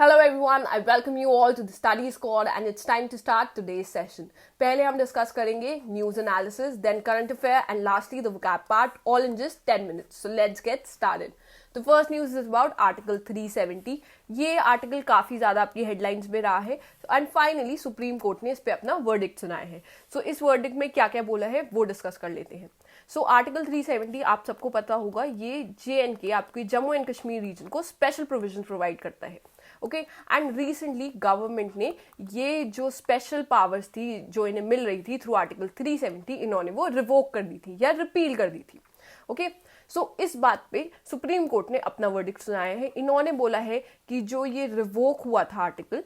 Hello everyone, I welcome you all to the Study Squad and it's time to start today's session. पहले हम discuss करेंगे news analysis, then current affair and lastly the vocab part, all in just 10 minutes. So let's get started. The first news is about article 370. ये article काफी ज्यादा आपकी headlines में रहा है एंड फाइनली सुप्रीम कोर्ट ने इस पे अपना वर्डिक्ट सुनाया है. सो इस वर्डिक्ट में क्या क्या बोला है वो डिस्कस कर लेते हैं. सो आर्टिकल 370 आप सबको पता होगा, ये JNK आपके जम्मू एंड कश्मीर रीजन को स्पेशल प्रोविजन प्रोवाइड करता है. ओके एंड रिसेंटली गवर्नमेंट ने ये जो स्पेशल पावर्स थी जो इन्हें मिल रही थी थ्रू आर्टिकल 370, इन्होंने वो रिवोक कर दी थी या रिपील कर दी थी. ओके सो इस बात पे सुप्रीम कोर्ट ने अपना वर्डिक्ट सुनाया है. इन्होंने बोला है कि जो ये रिवोक हुआ था आर्टिकल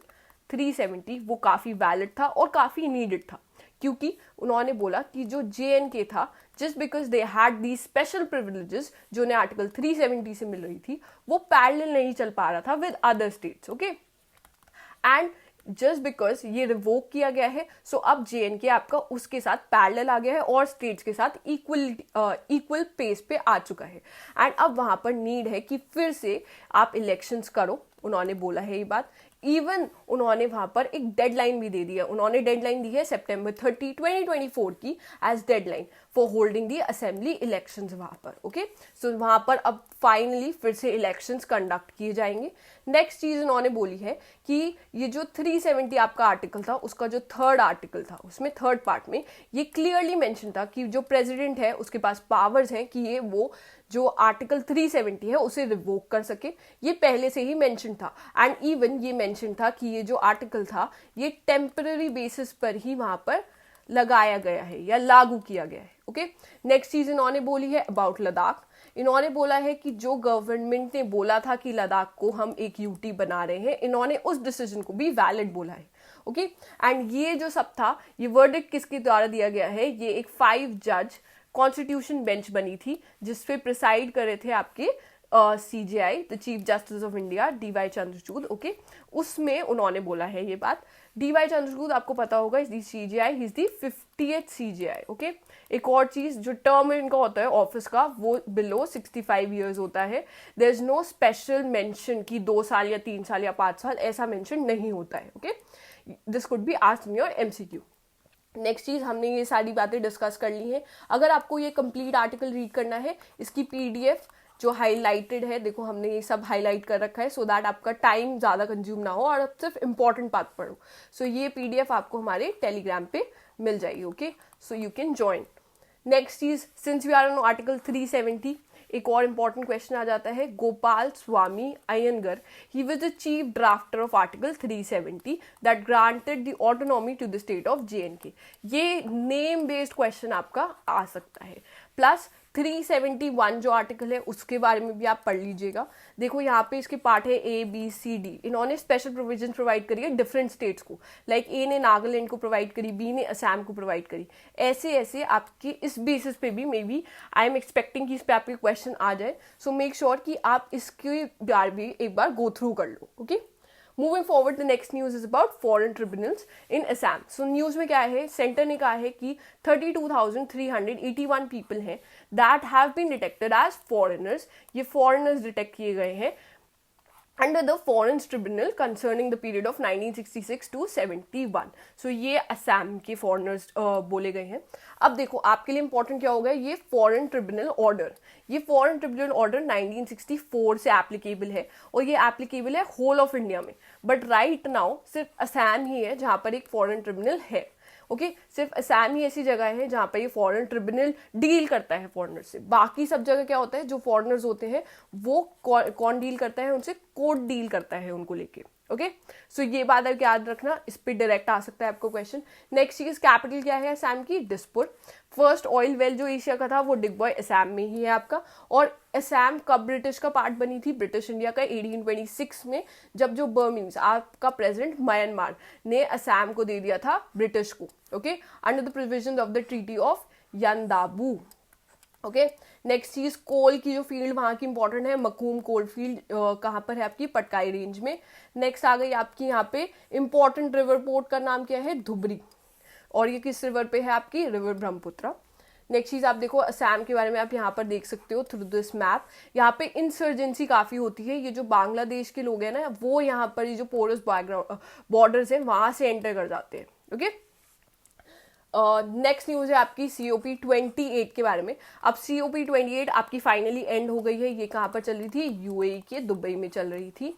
370 वो काफी वैलिड था और काफी नीडेड था, क्योंकि उन्होंने बोला कि जो JNK था, just because they had the special privileges जो उन्हें आर्टिकल 370 से मिल रही थी, वो पैरेलल नहीं चल पा रहा था with other states. Okay and just because ये रिवोक किया गया है, सो अब JNK आपका उसके साथ पैरेलल आ गया है और स्टेट्स के साथ इक्वल पेस पे आ चुका है. एंड अब वहां पर नीड है कि फिर से आप इलेक्शंस करो. उन्होंने बोला है ये बात. इवन उन्होंने वहां पर एक डेडलाइन भी दे दी है. उन्होंने डेडलाइन दी है September 30, 2024 की as deadline for holding the assembly elections वहां पर. ओके सो वहां पर अब फाइनली फिर से इलेक्शंस कंडक्ट किए जाएंगे. नेक्स्ट चीज उन्होंने बोली है कि ये जो 370 आपका आर्टिकल था, उसका जो थर्ड आर्टिकल था, उसमें थर्ड पार्ट में ये क्लियरली मेंशन था कि जो प्रेसिडेंट है उसके पास पावर्स हैं कि ये वो जो आर्टिकल 370 है उसे रिवोक कर सके. ये पहले से ही मेंशन था एंड इवन ये मेंशन था कि ये जो आर्टिकल था ये टेम्पररी बेसिस पर ही वहां पर लगाया गया है या लागू किया गया है. ओके नेक्स्ट चीज इन्होंने बोली है अबाउट लद्दाख. इन्होंने बोला है कि जो गवर्नमेंट ने बोला था कि लद्दाख को हम एक यूटी बना रहे हैं, इन्होंने उस डिसीजन को भी वैलिड बोला है. ओके एंड ये जो सब था, ये वर्डिक्ट किसके द्वारा दिया गया है? ये एक 5 जज कॉन्स्टिट्यूशन बेंच बनी थी जिसपे प्रिसाइड करे थे आपके CJI, the chief justice of India, DY Chandrachud. Okay उसमें उन्होंने बोला है ये बात. DY चंद्रचूड़ आपको पता होगा, is the CJI, he is the 50th CJI. Okay एक और चीज, जो टर्म इनका होता है ऑफिस का वो बिलो 65 ईयर्स होता है. There is no special mention कि 2 साल या 3 साल या 5 साल, ऐसा मेंशन नहीं होता है. Okay this could be asked in your MCQ. Next चीज, हमने ये सारी बातें डिस्कस कर ली हैं. अगर आपको ये कंप्लीट आर्टिकल रीड करना है, इसकी PDF जो हाईलाइटेड है, देखो हमने ये सब हाईलाइट कर रखा है सो दैट आपका टाइम ज्यादा कंज्यूम ना हो और आप सिर्फ इंपॉर्टेंट बात पढ़ो. सो ये PDF आपको हमारे टेलीग्राम पे मिल जाएगी. Okay so you can join. Next चीज, since we are on article 370, एक और इंपॉर्टेंट क्वेश्चन आ जाता है. Gopalaswami Ayyangar, he was the chief drafter of article 370 that granted the autonomy to the state of JNK. ये नेम बेस्ड क्वेश्चन आपका आ सकता है. प्लस 371 जो आर्टिकल है उसके बारे में भी आप पढ़ लीजिएगा. देखो यहाँ पे इसके पार्ट है ABCD. इन्होंने स्पेशल प्रोविजन प्रोवाइड करी है डिफरेंट स्टेट्स को. लाइक A ने नागालैंड को प्रोवाइड करी, B ने असम को प्रोवाइड करी. ऐसे ऐसे आपकी इस बेसिस पे भी maybe I am expecting कि इस पे आपके क्वेश्चन आ जाए. सो मेक श्योर कि आप इसके बारे भी एक बार गो थ्रू कर लो. Okay moving forward, the next news is about foreign tribunals in Assam. So news में क्या है, सेंटर ने कहा है कि 32,381 पीपल हैं that have been detected as foreigners. ये फॉरेनर्स डिटेक्ट किए गए हैं under the foreign tribunal concerning the period of 1966 to 71. So ये असम के फॉरेनर्स बोले गए हैं. अब देखो आपके लिए इंपॉर्टेंट क्या होगा, ये फॉरेन ट्रिब्यूनल ऑर्डर. ये फॉरेन ट्रिब्यूनल ऑर्डर 1964 से एप्लीकेबल है और ये एप्लीकेबल है होल ऑफ इंडिया में. बट राइट नाउ सिर्फ असम ही है जहां पर एक फॉरेन ट्रिब्यूनल है. ओके सिर्फ असम ही ऐसी जगह है जहां पर ये फॉरेन ट्रिब्यूनल डील करता है फॉरेनर से. बाकी सब जगह क्या होता है, जो फॉरेनर्स होते हैं वो कौन डील करता है उनसे? कोर्ट डील करता है उनको लेके. ओके सो ये बात आप याद रखना, इस पे डायरेक्ट आ सकता है आपको क्वेश्चन. नेक्स्ट चीज, कैपिटल क्या है असम की? दिसपुर. फर्स्ट ऑयल वेल जो एशिया का था वो डिगबॉय असम में ही है आपका. और असम कब ब्रिटिश का पार्ट बनी थी? ब्रिटिश इंडिया का 1826 में, जब जो बर्मीज आपका प्रेसिडेंट म्यांमार ने असम को दे दिया था ब्रिटिश को. Okay under the provision of the treaty of Yandabo. Okay next चीज, कोल की जो फील्ड वहां की इंपॉर्टेंट है, मकूम कोल फील्ड कहाँ पर है? आपकी पटकाई रेंज में. नेक्स्ट आ गई आपकी यहाँ पे इंपॉर्टेंट रिवर पोर्ट का नाम क्या है? धुबरी. और ये किस रिवर पे है? आपकी रिवर ब्रह्मपुत्र. नेक्स्ट चीज आप देखो असम के बारे में, आप यहाँ पर देख सकते हो थ्रू दिस मैप। यहाँ पे इंसर्जेंसी काफी होती है, ये जो बांग्लादेश के लोग हैं ना वो यहाँ पर ये जो पोरस बॉर्डर्स हैं वहां से एंटर कर जाते हैं। ओके, नेक्स्ट न्यूज है आपकी COP28 के बारे में। अब COP28 आपकी फाइनली एंड हो गई है। ये कहाँ पर चल रही थी? UAE के दुबई में चल रही थी।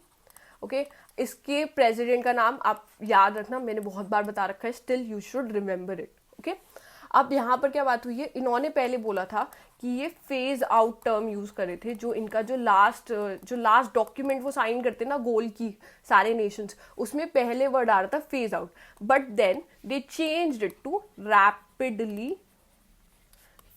ओके, इसके प्रेसिडेंट का नाम आप याद रखना, मैंने बहुत बार बता रखा है, still you should remember it. Okay, अब यहाँ पर क्या बात हुई है, इन्होंने पहले बोला था कि ये फेज आउट टर्म यूज करे थे। जो इनका जो लास्ट डॉक्यूमेंट वो साइन करते ना गोल की सारे नेशंस, उसमें पहले वर्ड आ रहा था phase out, but then they changed it to rapidly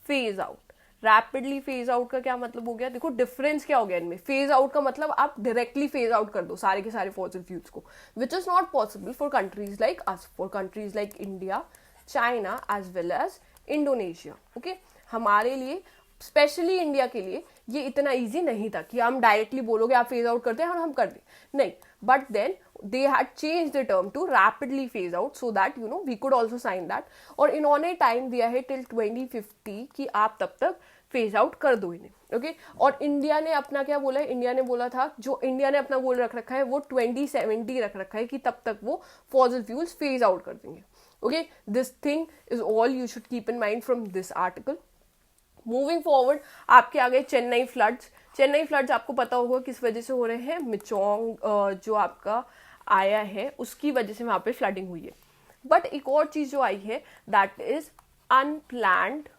phase out. Rapidly phase out का क्या मतलब हो गया? देखो डिफरेंस क्या हो गया इनमें। फेज आउट का मतलब आप डायरेक्टली फेज आउट कर दो सारे के सारे फॉसिल फ्यूल्स को, which is not possible for countries like us, for countries like India, China as well as Indonesia. Okay, हमारे लिए स्पेशली इंडिया के लिए ये इतना इजी नहीं था कि हम डायरेक्टली बोलोगे आप फेज आउट करते हैं और हम कर दें, नहीं। But then they had change the term to rapidly phase out so that you know we could also sign that. और इन्होंने टाइम दिया है टिल 2050 कि आप तब तक फेज आउट कर दो इन्हें। ओके, और इंडिया ने अपना क्या बोला है? इंडिया ने बोला था, जो इंडिया ने अपना गोल रख रखा है वो 2070 रख रखा है कि तब तक वो फॉसिल फ्यूल्स फेज आउट कर देंगे। Okay, this thing is all you should keep in mind from this article. Moving forward, आपके आगे चेन्नई फ्लड्स। चेन्नई फ्लड्स आपको पता होगा किस वजह से हो रहे हैं, मिचोंग जो आपका आया है उसकी वजह से वहां पे फ्लडिंग हुई है। बट एक और चीज जो आई है that is unplanned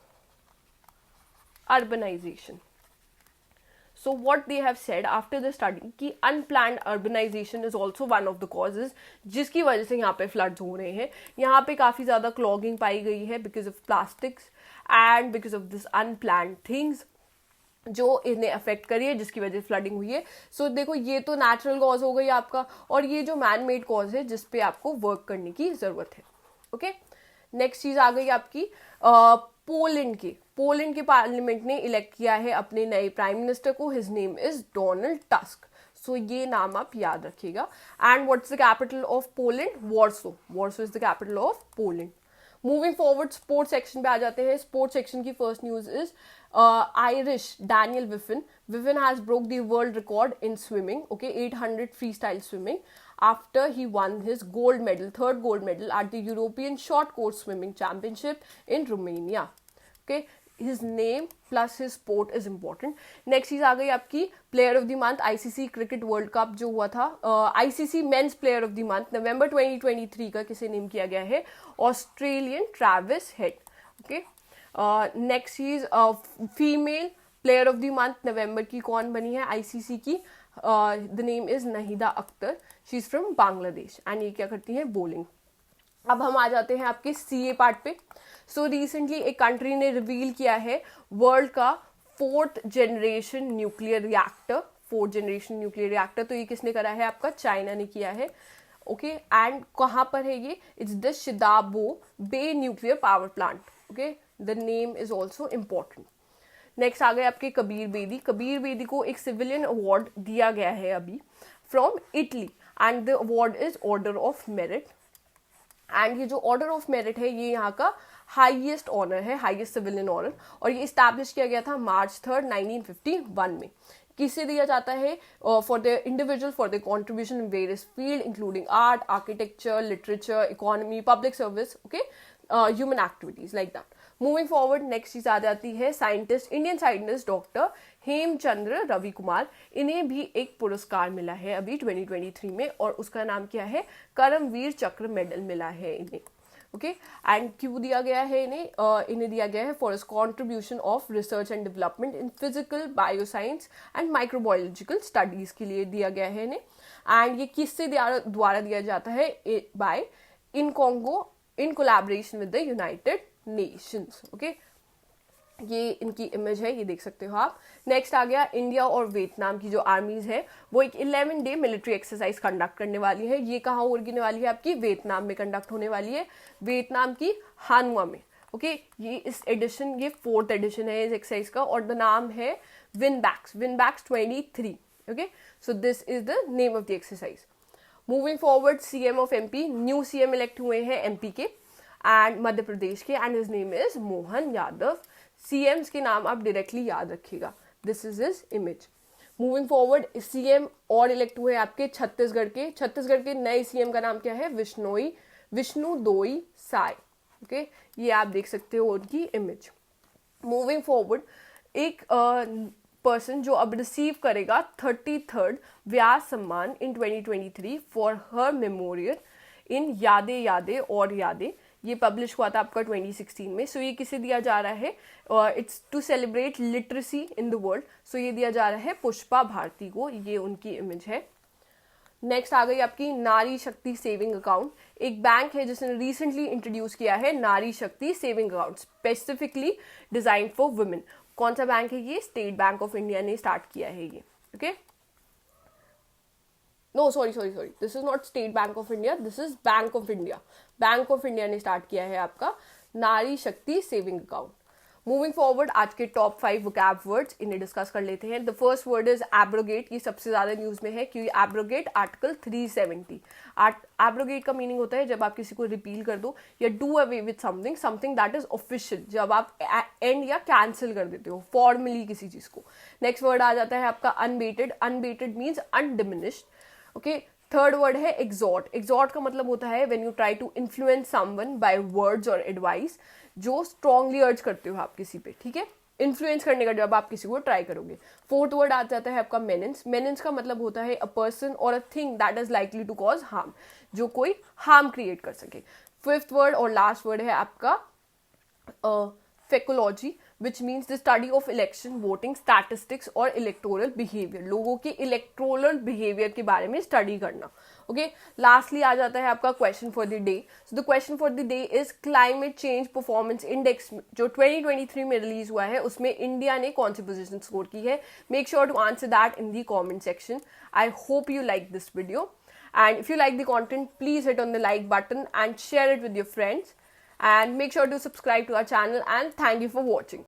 urbanisation. So what they have said after the study कि unplanned urbanization is also one of the causes जिसकी वजह से यहाँ पे floods हो रहे हैं। यहाँ पे काफ़ी ज़्यादा clogging पाई गई है because of plastics and because of this unplanned things जो इन्हें अफेक्ट करी है, जिसकी वजह से फ्लडिंग हुई है। सो देखो ये तो नेचुरल कॉज हो गई आपका, और ये जो मैन मेड कॉज है जिसपे आपको वर्क करने की ज़रूरत है। ओके, नेक्स्ट चीज़ आ गई आपकी पोलैंड के पार्लियामेंट ने इलेक्ट किया है अपने नए प्राइम मिनिस्टर को। His name is Donald Tusk. सो ये नाम आप याद रखिएगा। And what's the capital of Poland? Warsaw. Warsaw is the capital of Poland. Moving forward sports section पे आ जाते हैं। स्पोर्ट्स सेक्शन की first news is Irish Daniel Wiffen has broke the world record in swimming. Okay, 800 freestyle swimming after he won his third gold medal at the European Short Course Swimming Championship in Romania. Okay, his name plus his sport is important. Next चीज आ गई आपकी player of the month. ICC cricket world cup जो हुआ था, ICC men's player of the month November 2023 का किसे name किया गया है? Australian Travis Head. Okay, next चीज female player of the month November की कौन बनी है ICC की? The name is Nahida Akhter. She is from Bangladesh and ये क्या करती है? बॉलिंग। अब हम आ जाते हैं आपके CA पार्ट पे। सो रिसेंटली एक कंट्री ने रिवील किया है वर्ल्ड का 4th generation nuclear reactor. 4th generation nuclear reactor तो ये किसने करा है? आपका चाइना ने किया है। ओके, एंड कहाँ पर है ये? It's the Shidao bay nuclear power plant. Okay, the name is also important. Next आ गए आपके कबीर बेदी। कबीर बेदी को एक सिविलियन अवार्ड दिया गया है अभी from Italy and the award is order of merit. And ये जो ऑर्डर ऑफ मेरिट है ये यहाँ का हाईएस्ट ऑनर है, हाईएस्ट सिविलियन ऑनर, और ये इस्टेब्लिश किया गया था March 3, 1951 में। किसे दिया जाता है? For the individual for the contribution in various field including art, architecture, literature, economy, public service, okay, human activities like that. Moving forward next चीज आ जाती है scientist, Indian scientist doctor Hemchandra Ravi Kumar. इन्हें भी एक पुरस्कार मिला है अभी 2023 में, और उसका नाम क्या है? करमवीर चक्र मेडल मिला है इन्हें। ओके, एंड क्यों दिया गया है इन्हें? इन्हें दिया गया है for his contribution of research and development in physical, bioscience and microbiological studies के लिए दिया गया है इन्हें। एंड ये किससे द्वारा दिया जाता है? By in Congo in collaboration with the United Nations. Okay, ये इनकी इमेज है, ये देख सकते हो आप। नेक्स्ट आ गया इंडिया और वियतनाम की जो आर्मीज है वो एक 11 डे मिलिट्री एक्सरसाइज कंडक्ट करने वाली है। ये कहाँ होने वाली है? आपकी वियतनाम में कंडक्ट होने वाली है, वियतनाम की हानुआ में। ओके, ये इस एडिशन, ये 4th एडिशन है इस एक्सरसाइज का, और द नाम है VINBAX 23। Okay, so this is the name of the exercise. Moving forward, CM of MP, new CM elect हुए हैं MP के एंड मध्य प्रदेश के, and his name is Mohan Yadav. CMs के नाम आप डायरेक्टली याद रखिएगा. This is his image. Moving forward, CM और इलेक्ट हुए आपके छत्तीसगढ़ के नए CM का नाम क्या है? विष्णुदोई साय. ओके, ये आप देख सकते हो उनकी इमेज. मूविंग फॉरवर्ड, एक पर्सन जो अब रिसीव करेगा 33rd व्यास सम्मान इन 2023 फॉर हर मेमोरियल इन यादें और यादें. ये पब्लिश हुआ था आपका 2016 में. सो ये किसे दिया जा रहा है? It's to celebrate literacy in the world. So ये दिया जा रहा है पुष्पा भारती को. ये उनकी इमेज है. नेक्स्ट आ गई आपकी नारी शक्ति सेविंग अकाउंट. एक बैंक है जिसने रिसेंटली इंट्रोड्यूस किया है Nari Shakti saving account, specifically design for women. कौन सा बैंक है ये? स्टेट बैंक ऑफ इंडिया ने स्टार्ट किया है ये. Okay, no sorry, this is not State Bank of India, this is Bank of India. Bank of India ने स्टार्ट किया है आपका नारी Shakti saving account. Moving forward, आज के टॉप 5 वोकैब वर्ड्स, इन्हें डिस्कस कर लेते हैं. The first word is abrogate. ये सबसे ज्यादा न्यूज में है क्योंकि एब्रोगेट आर्टिकल 370. एब्रोगेट का मीनिंग होता है जब आप किसी को रिपील कर दो या do away with something that is official, जब आप एंड या कैंसिल कर देते हो फॉर्मली किसी चीज को. नेक्स्ट वर्ड आ जाता है आपका unabated. Unabated means undiminished. Okay, third word है एग्जॉर्ट. एग्जॉर्ट का मतलब होता है when you try to influence someone by words और एडवाइस, जो स्ट्रांगली अर्ज करते हो आप किसी पे. ठीक है, इन्फ्लुएंस करने का जब आप किसी को ट्राई करोगे. फोर्थ वर्ड आ जाता है आपका मेनेंस. मेनेंस का मतलब होता है अ पर्सन और a thing that is likely to cause harm, जो कोई हार्म क्रिएट कर सके. फिफ्थ वर्ड और लास्ट वर्ड है आपका फेकोलॉजी, which means the study of election, voting, statistics और electoral behavior. लोगों के electoral behavior के बारे में स्टडी करना. ओके, लास्टली आ जाता है आपका question for the day. So the question for the day is climate change performance index जो 2023 में रिलीज हुआ है उसमें इंडिया ने कौन सी पोजीशन स्कोर की है? Make sure to answer that in the comment section. I hope you like this video, and if you like the content, please hit on the like button and share it with your friends, and make sure to subscribe to our channel, and thank you for watching.